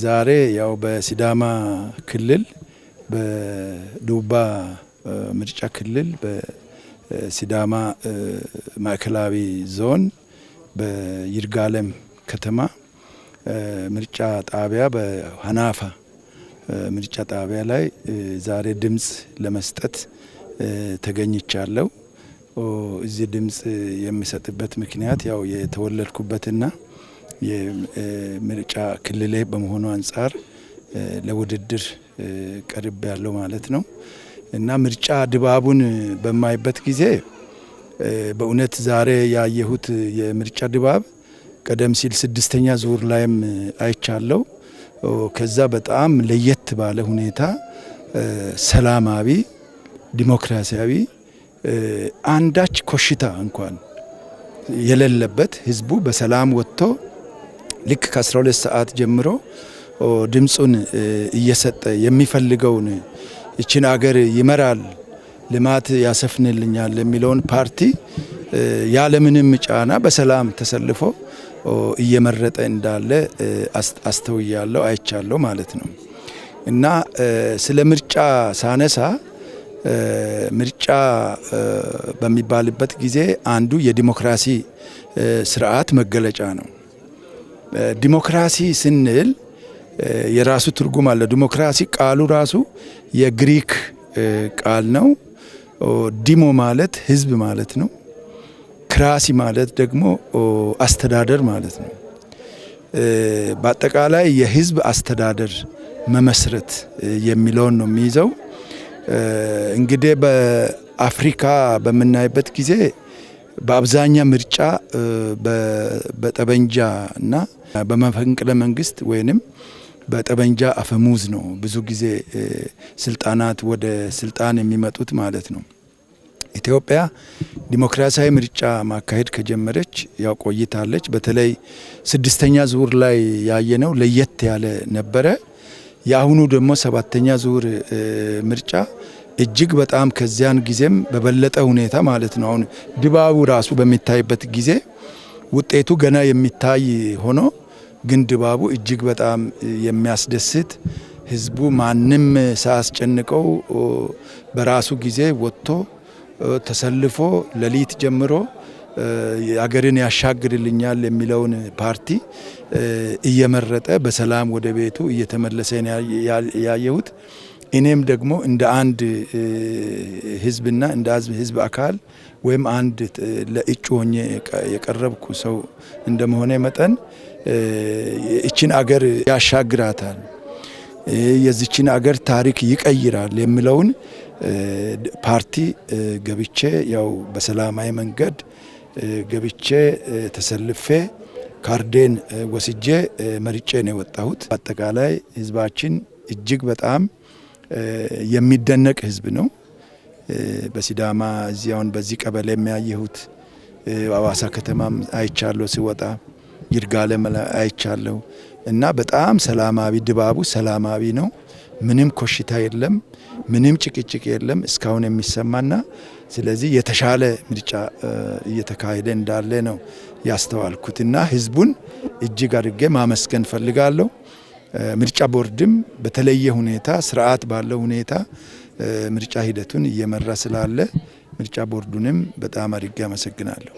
ዛሬ ያው በሲዳማ ክልል በዱባ ምርጫ ክልል በሲዳማ ማዕከላዊ ዞን በይርጋለም ከተማ ምርጫ ጣቢያ በሃናፋ ምርጫ ጣቢያ ላይ ዛሬ ድምጽ ለመስጠት ተገኝቻለሁ። እዚህ ድምጽ የሚሰጥበት ምክንያት ያው የተወለድኩበትና የምርጫ ክልሌ በመሆኑ አንፃር ለውድድር ቀርብ ያለው ማለት ነው እና ምርጫ ድባቡን በማይበት ጊዜ በእውነት ዛሬ ያየሁት የምርጫ ድባብ ቀደም ሲል ስድስተኛ ዙር ላይም አይቻለው። ከዛ በጣም ለየት ባለ ሁኔታ ሰላማዊ፣ ዲሞክራሲያዊ አንዳች ኮሽታ እንኳን የሌለበት ህዝቡ በሰላም ወጥቶ ልክ ከ12 ሰዓት ጀምሮ ድምጹን እየሰጠ የሚፈልገውን እቺን አገር ይመራል፣ ልማት ያሰፍንልኛል የሚለውን ፓርቲ ያለምንም ጫና በሰላም ተሰልፎ እየመረጠ እንዳለ አስተውያለሁ፣ አይቻለሁ ማለት ነው እና ስለ ምርጫ ሳነሳ ምርጫ በሚባልበት ጊዜ አንዱ የዲሞክራሲ ስርዓት መገለጫ ነው። ዲሞክራሲ ስንል የራሱ ትርጉም አለ። ዲሞክራሲ ቃሉ ራሱ የግሪክ ቃል ነው። ዲሞ ማለት ህዝብ ማለት ነው። ክራሲ ማለት ደግሞ አስተዳደር ማለት ነው። በአጠቃላይ የህዝብ አስተዳደር መመስረት የሚለውን ነው የሚይዘው። እንግዲህ በአፍሪካ በምናይበት ጊዜ በአብዛኛው ምርጫ በጠበንጃ እና በመፈንቅለ መንግስት ወይንም በጠበንጃ አፈሙዝ ነው ብዙ ጊዜ ስልጣናት ወደ ስልጣን የሚመጡት ማለት ነው። ኢትዮጵያ ዲሞክራሲያዊ ምርጫ ማካሄድ ከጀመረች ያው ቆይታለች። በተለይ ስድስተኛ ዙር ላይ ያየነው ለየት ያለ ነበረ። የአሁኑ ደግሞ ሰባተኛ ዙር ምርጫ እጅግ በጣም ከዚያን ጊዜም በበለጠ ሁኔታ ማለት ነው። አሁን ድባቡ ራሱ በሚታይበት ጊዜ ውጤቱ ገና የሚታይ ሆኖ ግን ድባቡ እጅግ በጣም የሚያስደስት ህዝቡ ማንም ሳያስጨንቀው በራሱ ጊዜ ወጥቶ ተሰልፎ ሌሊት ጀምሮ አገርን ያሻግርልኛል የሚለውን ፓርቲ እየመረጠ በሰላም ወደ ቤቱ እየተመለሰ ያየሁት። እኔም ደግሞ እንደ አንድ ህዝብና እንደ ህዝብ አካል ወይም አንድ ለእጩ ሆኜ የቀረብኩ ሰው እንደመሆነ መጠን እቺን አገር ያሻግራታል፣ የዚችን አገር ታሪክ ይቀይራል የሚለውን ፓርቲ ገብቼ ያው በሰላማዊ መንገድ ገብቼ ተሰልፌ ካርዴን ወስጄ መርጬ ነው የወጣሁት። አጠቃላይ ህዝባችን እጅግ በጣም የሚደነቅ ህዝብ ነው። በሲዳማ እዚያውን በዚህ ቀበሌ የሚያየሁት አዋሳ ከተማም አይቻለሁ፣ ሲወጣ ይርጋለም አይቻለሁ እና በጣም ሰላማዊ ድባቡ ሰላማዊ ነው። ምንም ኮሽታ የለም፣ ምንም ጭቅጭቅ የለም እስካሁን የሚሰማና ስለዚህ የተሻለ ምርጫ እየተካሄደ እንዳለ ነው ያስተዋልኩትና ህዝቡን እጅግ አድርጌ ማመስገን ፈልጋለሁ። ምርጫ ቦርድም በተለየ ሁኔታ ስርዓት ባለው ሁኔታ ምርጫ ሂደቱን እየመራ ስላለ ምርጫ ቦርዱንም በጣም አድርጌ አመሰግናለሁ።